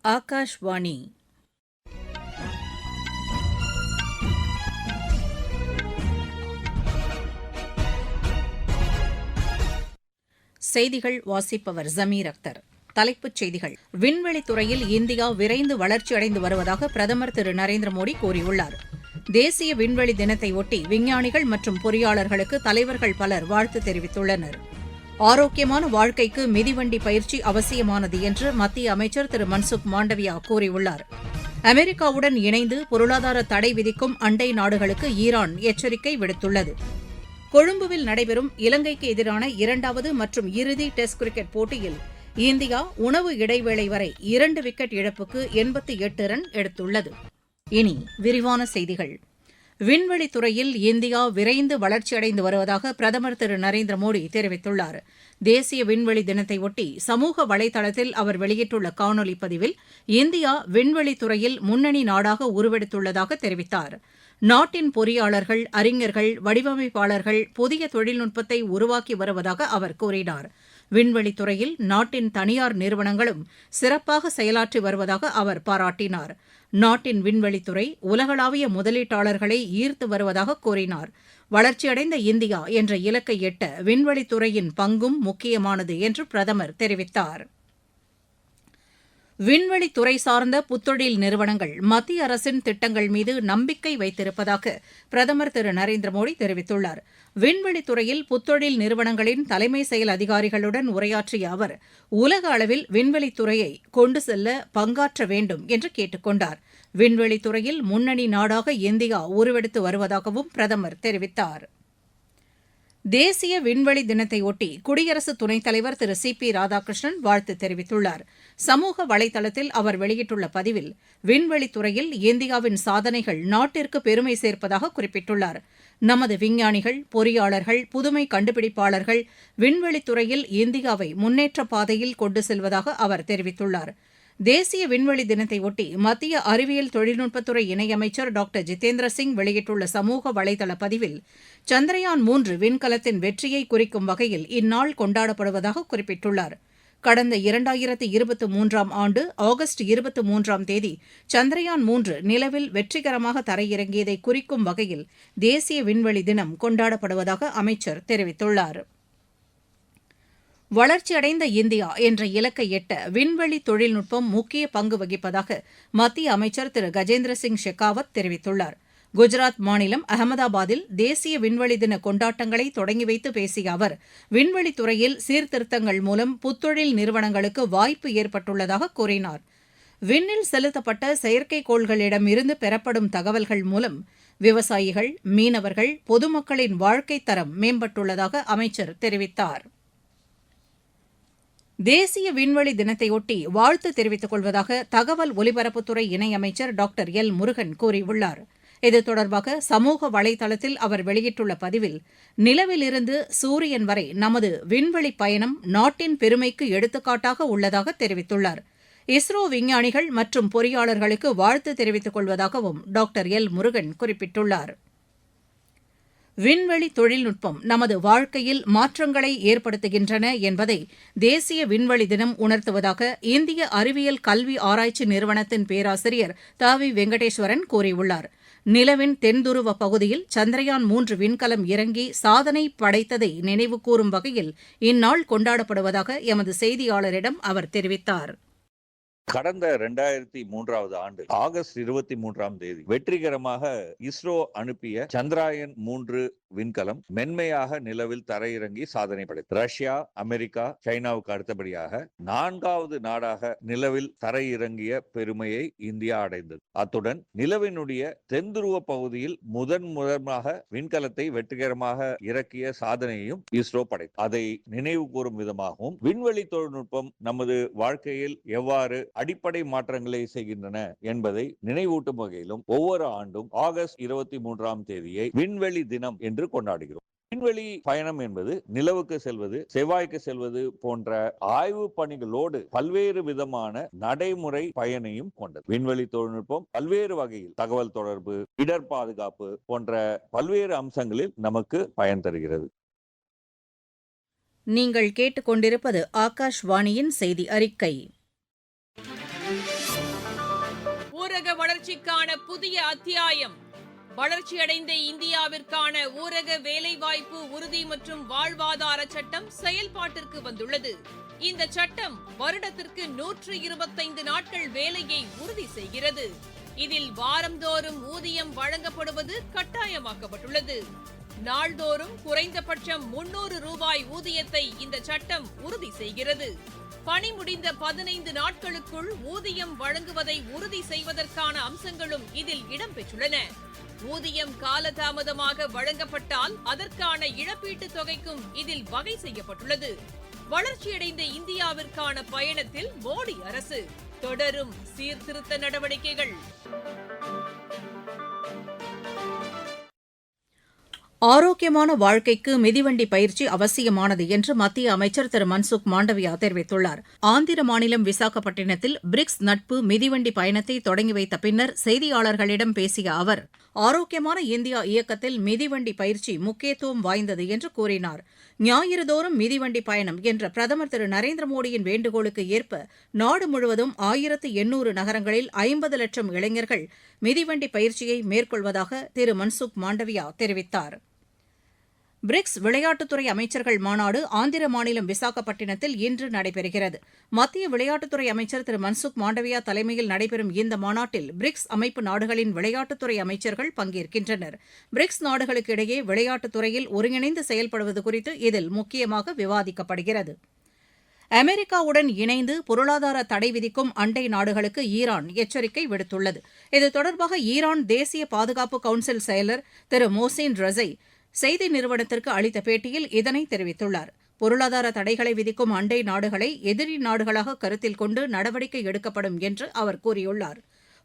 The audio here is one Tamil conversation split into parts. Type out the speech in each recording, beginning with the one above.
ஆகாஷ்வாணி. செய்திகள் வாசிப்பவர் ஜமீர் அக்தர். தலைப்புச் செய்திகள். விண்வெளித்துறையில் இந்தியா விரைந்து வளர்ச்சியடைந்து வருவதாக பிரதமர் திரு நரேந்திர மோடி கூறியுள்ளார். தேசிய விண்வெளி தினத்தையொட்டி விஞ்ஞானிகள் மற்றும் பொறியாளர்களுக்கு தலைவர்கள் பலர் வாழ்த்து தெரிவித்துள்ளனர். ஆரோக்கியமான வாழ்க்கைக்கு மிதிவண்டி பயிற்சி அவசியமானது என்று மத்திய அமைச்சர் திரு மன்சுக் மாண்டவியா கூறியுள்ளார். அமெரிக்காவுடன் இணைந்து பொருளாதார தடை விதிக்கும் அண்டை நாடுகளுக்கு ஈரான் எச்சரிக்கை விடுத்துள்ளது. கொழும்புவில் நடைபெறும் இலங்கைக்கு எதிரான இரண்டாவது மற்றும் இறுதி டெஸ்ட் கிரிக்கெட் போட்டியில் இந்தியா உணவு இடைவேளை வரை 2 விக்கெட் இழப்புக்கு 88 ரன் எடுத்துள்ளது. இனி விரிவான செய்திகள். விண்வெளித்துறையில் இந்தியா விரைந்து வளர்ச்சியடைந்து வருவதாக பிரதமர் திரு நரேந்திர மோடி தெரிவித்துள்ளார். தேசிய விண்வெளி தினத்தையொட்டி சமூக வலைதளத்தில் அவர் வெளியிட்டுள்ள காணொலி பதிவில் இந்தியா விண்வெளித்துறையில் முன்னணி நாடாக உருவெடுத்துள்ளதாக தெரிவித்தார். நாட்டின் பொறியாளர்கள், அறிஞர்கள், வடிவமைப்பாளர்கள் புதிய தொழில்நுட்பத்தை உருவாக்கி வருவதாக அவர் கூறினார். விண்வெளித்துறையில் நாட்டின் தனியார் நிறுவனங்களும் சிறப்பாக செயலாற்றி வருவதாக அவர் பாராட்டினார். நாட்டின் விண்வெளித்துறை உலகளாவிய முதலீட்டாளர்களை ஈர்த்து வருவதாக கூறினார். வளர்ச்சியடைந்த இந்தியா என்ற இலக்கை எட்ட விண்வெளித்துறையின் பங்கும் முக்கியமானது என்று பிரதமர் தெரிவித்தார். விண்வெளித்துறை சார்ந்த புத்தொழில் நிறுவனங்கள் மத்திய அரசின் திட்டங்கள் மீது நம்பிக்கை வைத்திருப்பதாக பிரதமர் திரு நரேந்திர மோடி தெரிவித்துள்ளார். விண்வெளித்துறையில் புத்தொழில் நிறுவனங்களின் தலைமை செயல் அதிகாரிகளுடன் உரையாற்றிய அவர் உலக அளவில் விண்வெளித்துறையை கொண்டு செல்ல பங்காற்ற வேண்டும் என்று கேட்டுக் கொண்டார். விண்வெளித்துறையில் முன்னணி நாடாக இந்தியா உருவெடுத்து வருவதாகவும் பிரதமர் தெரிவித்தார். தேசிய விண்வெளி தினத்தையொட்டி குடியரசு துணைத் தலைவர் திரு சி.பி. ராதாகிருஷ்ணன் வாழ்த்து தெரிவித்துள்ளார். சமூக வலைதளத்தில் அவர் வெளியிட்டுள்ள பதிவில் விண்வெளித்துறையில் இந்தியாவின் சாதனைகள் நாட்டிற்கு பெருமை சேர்ப்பதாக குறிப்பிட்டுள்ளார். நமது விஞ்ஞானிகள், பொறியாளர்கள், புதுமை கண்டுபிடிப்பாளர்கள் விண்வெளித்துறையில் இந்தியாவை முன்னேற்ற பாதையில் கொண்டு செல்வதாக அவர் தெரிவித்துள்ளார். தேசிய விண்வெளி தினத்தையொட்டி மத்திய அறிவியல் தொழில்நுட்பத்துறை இணையமைச்சர் டாக்டர் ஜிதேந்திர சிங் வெளியிட்டுள்ள சமூக வலைதள பதிவில் சந்திரயான் 3 விண்கலத்தின் வெற்றியை குறிக்கும் வகையில் இந்நாள் கொண்டாடப்படுவதாக குறிப்பிட்டுள்ளார். கடந்த 2023ஆம் ஆண்டு ஆகஸ்ட் 23ஆம் தேதி சந்திரயான் 3 நிலவில் வெற்றிகரமாக தரையிறங்கியதை குறிக்கும் வகையில் தேசிய விண்வெளி தினம் கொண்டாடப்படுவதாக அமைச்சர் தெரிவித்துள்ளார். வளர்ச்சியடைந்த இந்தியா என்ற இலக்கை எட்ட விண்வெளி தொழில்நுட்பம் முக்கிய பங்கு வகிப்பதாக மத்திய அமைச்சர் திரு கஜேந்திர சிங் ஷெகாவத் தெரிவித்துள்ளார். குஜராத் மாநிலம் அகமதாபாத்தில் தேசிய விண்வெளி தின கொண்டாட்டங்களை தொடங்கி வைத்து பேசிய அவர் விண்வெளித்துறையில் சீர்திருத்தங்கள் மூலம் புத்தொழில் நிறுவனங்களுக்கு வாய்ப்பு ஏற்பட்டுள்ளதாக கூறினார். விண்ணில் செலுத்தப்பட்ட செயற்கைக்கோள்களிடமிருந்து பெறப்படும் தகவல்கள் மூலம் விவசாயிகள், மீனவர்கள், பொதுமக்களின் வாழ்க்கைத் தரம் மேம்பட்டுள்ளதாக அமைச்சர் தெரிவித்தார். தேசிய விண்வெளி தினத்தையொட்டி வாழ்த்து தெரிவித்துக் கொள்வதாக தகவல் ஒலிபரப்புத்துறை இணையமைச்சர் டாக்டர் எல் முருகன் கூறியுள்ளார். இது தொடர்பாக சமூக வலைதளத்தில் அவர் வெளியிட்டுள்ள பதிவில் நிலவிலிருந்து சூரியன் வரை நமது விண்வெளி பயணம் நாட்டின் பெருமைக்கு எடுத்துக்காட்டாக உள்ளதாக தெரிவித்துள்ளார். இஸ்ரோ விஞ்ஞானிகள் மற்றும் பொறியாளர்களுக்கு வாழ்த்து தெரிவித்துக் கொள்வதாகவும் டாக்டர் எல் முருகன் குறிப்பிட்டுள்ளார். விண்வெளி தொழில்நுட்பம் நமது வாழ்க்கையில் மாற்றங்களை ஏற்படுத்துகின்றன என்பதை தேசிய விண்வெளி தினம் உணர்த்துவதாக இந்திய அறிவியல் கல்வி ஆராய்ச்சி நிறுவனத்தின் பேராசிரியர் த. வி. வெங்கடேஸ்வரன் கூறியுள்ளார். நிலவின் தென்துருவ பகுதியில் சந்திரயான் 3 விண்கலம் இறங்கி சாதனை படைத்ததை நினைவுகூரும் வகையில் இந்நாள் கொண்டாடப்படுவதாக எமது செய்தியாளரிடம் அவர் தெரிவித்தார். கடந்த 2003ஆவது ஆண்டு ஆகஸ்ட் 23ஆம் தேதி வெற்றிகரமாக இஸ்ரோ அனுப்பிய சந்திரயான் 3 விண்கலம் மென்மையாக நிலவில் தரையிறங்கி சாதனை படைத்தது. ரஷ்யா, அமெரிக்கா, சைனாவுக்கு அடுத்தபடியாக 4வது நாடாக நிலவில் தரையிறங்கிய பெருமையை இந்தியா அடைந்தது. அத்துடன் நிலவினுடைய தென்துருவ பகுதியில் முதன்முதலாக விண்கலத்தை வெற்றிகரமாக இறக்கிய சாதனையையும் இஸ்ரோ படைத்தது. அதை நினைவு கூறும் விதமாகவும் விண்வெளி தொழில்நுட்பம் நமது வாழ்க்கையில் எவ்வாறு அடிப்படை மாற்றங்களை செய்கின்றன என்பதை நினைவூட்டும் வகையிலும் ஒவ்வொரு ஆண்டும் ஆகஸ்ட் 23ஆம் தேதியை விண்வெளி தினம் என்று கொண்டாடுகிறோம். விண்வெளி பயணம் என்பது நிலவுக்கு செல்வது, செவ்வாய்க்கு செல்வது போன்ற ஆய்வு பணிகளோடு பல்வேறு விதமான நடைமுறை பயனையும் கொண்டது. விண்வெளி தொழில்நுட்பம் பல்வேறு வகையில் தகவல் தொடர்பு, இடர் பாதுகாப்பு போன்ற பல்வேறு அம்சங்களில் நமக்கு பயன் தருகிறது. நீங்கள் கேட்டுக்கொண்டிருப்பது ஆகாஷ்வாணியின் செய்தி அறிக்கை. வளர்ச்சிக்கான புதிய அத்தியாயம். வளர்ச்சியடைந்த இந்தியாவிற்கான ஊரக வேலைவாய்ப்பு உறுதி மற்றும் வாழ்வாதார சட்டம் செயல்பாட்டிற்கு வந்துள்ளது. இந்த சட்டம் வருடத்திற்கு 125 நாட்கள் வேலையை உறுதி செய்கிறது. இதில் வாரந்தோறும் ஊதியம் வழங்கப்படுவது கட்டாயமாக்கப்பட்டுள்ளது. நாள்தோறும் குறைந்தபட்சம் 300 ரூபாய் ஊதியத்தை இந்த சட்டம் உறுதி செய்கிறது. பணி முடிந்த 15 நாட்களுக்குள் ஊதியம் வழங்குவதை உறுதி செய்வதற்கான அம்சங்களும் இதில் இடம்பெற்றுள்ளன. ஊதியம் காலதாமதமாக வழங்கப்பட்டால் அதற்கான இழப்பீட்டுத் தொகைக்கும் இதில் வகை செய்யப்பட்டுள்ளது. வளர்ச்சியடைந்த இந்தியாவிற்கான பயணத்தில் மோடி அரசு தொடரும் சீர்திருத்த நடவடிக்கைகள். ஆரோக்கியமான வாழ்க்கைக்கு மிதிவண்டி பயிற்சி அவசியமானது என்று மத்திய அமைச்சர் திரு மன்சுக் மாண்டவியா தெரிவித்துள்ளார். ஆந்திர மாநிலம் விசாகப்பட்டினத்தில் பிரிக்ஸ் நட்பு மிதிவண்டி பயணத்தை தொடங்கி வைத்த பின்னர் செய்தியாளர்களிடம் பேசிய அவர், ஆரோக்கியமான இந்தியா இயக்கத்தில் மிதிவண்டி பயிற்சி முக்கியத்துவம் வாய்ந்தது என்று கூறினார். ஞாயிறுதோறும் மிதிவண்டி பயணம் என்ற பிரதமர் திரு நரேந்திர மோடியின் வேண்டுகோளுக்கு ஏற்ப நாடு முழுவதும் 1800 நகரங்களில் 50 லட்சம் இளைஞர்கள் மிதிவண்டி பயிற்சியை மேற்கொள்வதாக திரு மன்சுக் மாண்டவியா தெரிவித்தார். பிரிக்ஸ் விளையாட்டுத்துறை அமைச்சர்கள் மாநாடு ஆந்திர மாநிலம் விசாகப்பட்டினத்தில் இன்று நடைபெறுகிறது. மத்திய விளையாட்டுத்துறை அமைச்சர் திரு மன்சுக் மாண்டவியா தலைமையில் நடைபெறும் இந்த மாநாட்டில் பிரிக்ஸ் அமைப்பு நாடுகளின் விளையாட்டுத்துறை அமைச்சர்கள் பங்கேற்கின்றனர். பிரிக்ஸ் நாடுகளுக்கு இடையே விளையாட்டுத்துறையில் ஒருங்கிணைந்து செயல்படுவது குறித்து இதில் முக்கியமாக விவாதிக்கப்படுகிறது. அமெரிக்காவுடன் இணைந்து பொருளாதார தடை விதிக்கும் அண்டை நாடுகளுக்கு ஈரான் எச்சரிக்கை விடுத்துள்ளது. இது தொடர்பாக ஈரான் தேசிய பாதுகாப்பு கவுன்சில் செயலர் திரு மோசின் ரஸை செய்தி நிறுவனத்திற்கு அளித்த பேட்டியில் இதனை தெரிவித்துள்ளார். பொருளாதார தடைகளை விதிக்கும் அண்டை நாடுகளை எதிரி நாடுகளாக கருத்தில் கொண்டு நடவடிக்கை எடுக்கப்படும் என்று அவர் கூறியுள்ளார்.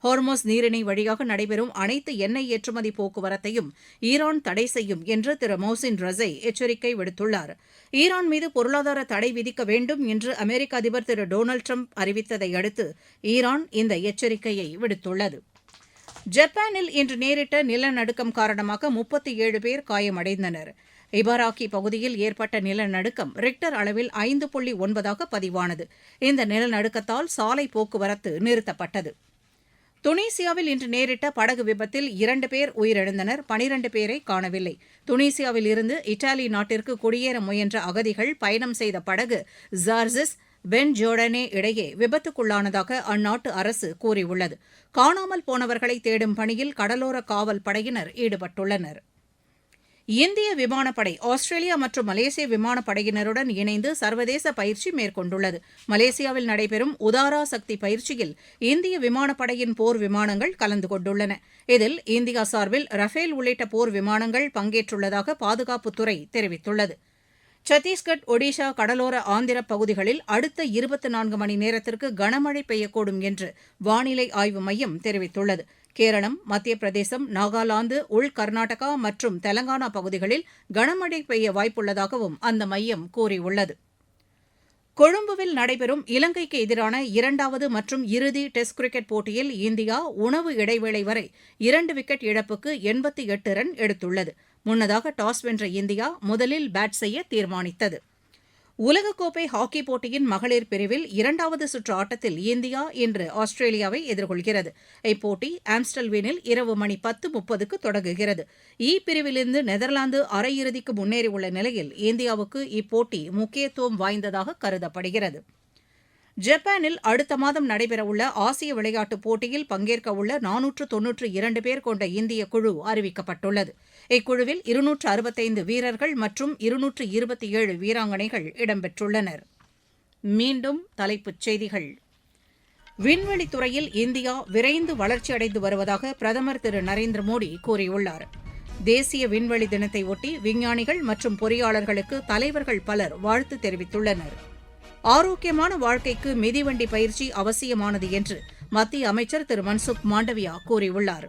ஹார்மோஸ் நீரிணை வழியாக நடைபெறும் அனைத்து எண்ணெய் ஏற்றுமதி போக்குவரத்தையும் ஈரான் தடை செய்யும் என்று திரு மோசின் ரஸை எச்சரிக்கை விடுத்துள்ளார். ஈரான் மீது பொருளாதார தடை விதிக்க வேண்டும் என்று அமெரிக்க அதிபர் திரு டொனால்டு ட்ரம்ப் அறிவித்ததை அடுத்து ஈரான் இந்த எச்சரிக்கையை விடுத்துள்ளது. ஜப்பானில் இன்று நேரிட்ட நிலநடுக்கம் காரணமாக 37 பேர் காயமடைந்தனர். இபாராக்கி பகுதியில் ஏற்பட்ட நிலநடுக்கம் ரிக்டர் அளவில் 5.9 பதிவானது. இந்த நிலநடுக்கத்தால் சாலை போக்குவரத்து நிறுத்தப்பட்டது. துனிசியாவில் இன்று நேரிட்ட படகு விபத்தில் 2 பேர் உயிரிழந்தனர். 12 பேரை காணவில்லை. துனிசியாவில் இருந்து இத்தாலி நாட்டிற்கு குடியேற முயன்ற அகதிகள் பயணம் செய்த படகு ஜார்ஜஸ் பென் ஜோர்டனே இடையே விபத்துக்குள்ளானதாக அந்நாட்டு அரசு கூறியுள்ளது. காணாமல் போனவர்களை தேடும் பணியில் கடலோர காவல் படையினர் ஈடுபட்டுள்ளனர். இந்திய விமானப்படை ஆஸ்திரேலியா மற்றும் மலேசிய விமானப்படையினருடன் இணைந்து சர்வதேச பயிற்சி மேற்கொண்டுள்ளது. மலேசியாவில் நடைபெறும் உதாரா சக்தி பயிற்சியில் இந்திய விமானப்படையின் போர் விமானங்கள் கலந்து கொண்டுள்ளன. இதில் இந்தியா சார்பில் ரஃபேல் உள்ளிட்ட போர் விமானங்கள் பங்கேற்றுள்ளதாக பாதுகாப்புத்துறை தெரிவித்துள்ளது. சத்தீஸ்கட், ஒடிஷா, கடலோர ஆந்திர பகுதிகளில் அடுத்த 24 மணி நேரத்திற்கு கனமழை பெய்யக்கூடும் என்று வானிலை ஆய்வு மையம் தெரிவித்துள்ளது. கேரளம், மத்திய பிரதேசம், நாகாலாந்து, உள் கர்நாடகா மற்றும் தெலங்கானா பகுதிகளில் கனமழை பெய்ய வாய்ப்புள்ளதாகவும் அந்த மையம் கூறியுள்ளது. கொழும்புவில் நடைபெறும் இலங்கைக்கு எதிரான 2வது மற்றும் இறுதி டெஸ்ட் கிரிக்கெட் போட்டியில் இந்தியா உணவு இடைவேளை வரை 2 விக்கெட் இழப்புக்கு 88 ரன் எடுத்துள்ளது. முன்னதாக டாஸ் வென்ற இந்தியா முதலில் பேட் செய்ய தீர்மானித்தது. உலகக்கோப்பை ஹாக்கி போட்டியின் மகளிர் பிரிவில் 2வது சுற்று ஆட்டத்தில் இந்தியா இன்று ஆஸ்திரேலியாவை எதிர்கொள்கிறது. இப்போட்டி ஆம்ஸ்டல்வீனில் இரவு மணி 10:30க்கு தொடங்குகிறது. பிரிவிலிருந்து நெதர்லாந்து அரையிறுதிக்கு முன்னேறியுள்ள நிலையில் இந்தியாவுக்கு இப்போட்டி முக்கியத்துவம் வாய்ந்ததாக கருதப்படுகிறது. ஜப்பானில் அடுத்த மாதம் நடைபெறவுள்ள ஆசிய விளையாட்டுப் போட்டியில் பங்கேற்கவுள்ள 492 பேர் கொண்ட இந்திய குழு அறிவிக்கப்பட்டுள்ளது. இக்குழுவில் 265 வீரர்கள் மற்றும் 227 வீராங்கனைகள் இடம்பெற்றுள்ளனர். மீண்டும் தலைப்புச் செய்திகள். விண்வெளித்துறையில் இந்தியா விரைந்து வளர்ச்சியடைந்து வருவதாக பிரதமர் திரு நரேந்திர மோடி கூறியுள்ளார். தேசிய விண்வெளி தினத்தை ஒட்டி விஞ்ஞானிகள் மற்றும் பொறியாளர்களுக்கு தலைவர்கள் பலர் வாழ்த்து தெரிவித்துள்ளனர். ஆரோக்கியமான வாழ்க்கைக்கு மிதிவண்டி பயிற்சி அவசியமானது என்று மத்திய அமைச்சர் திரு மன்சுக் மாண்டவியா கூறியுள்ளார்.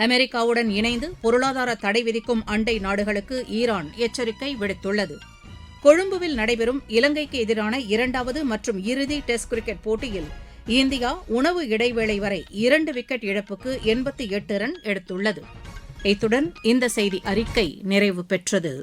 அமெரிக்காவுடன் இணைந்து பொருளாதார தடை விதிக்கும் அண்டை நாடுகளுக்கு ஈரான் எச்சரிக்கை விடுத்துள்ளது. கொழும்புவில் நடைபெறும் இலங்கைக்கு எதிரான 2வது மற்றும் இறுதி டெஸ்ட் கிரிக்கெட் போட்டியில் இந்தியா உணவு இடைவேளை வரை 2 விக்கெட் இழப்புக்கு 88 ரன் எடுத்துள்ளது. இத்துடன் இந்த செய்தி அறிக்கை நிறைவு பெற்றது.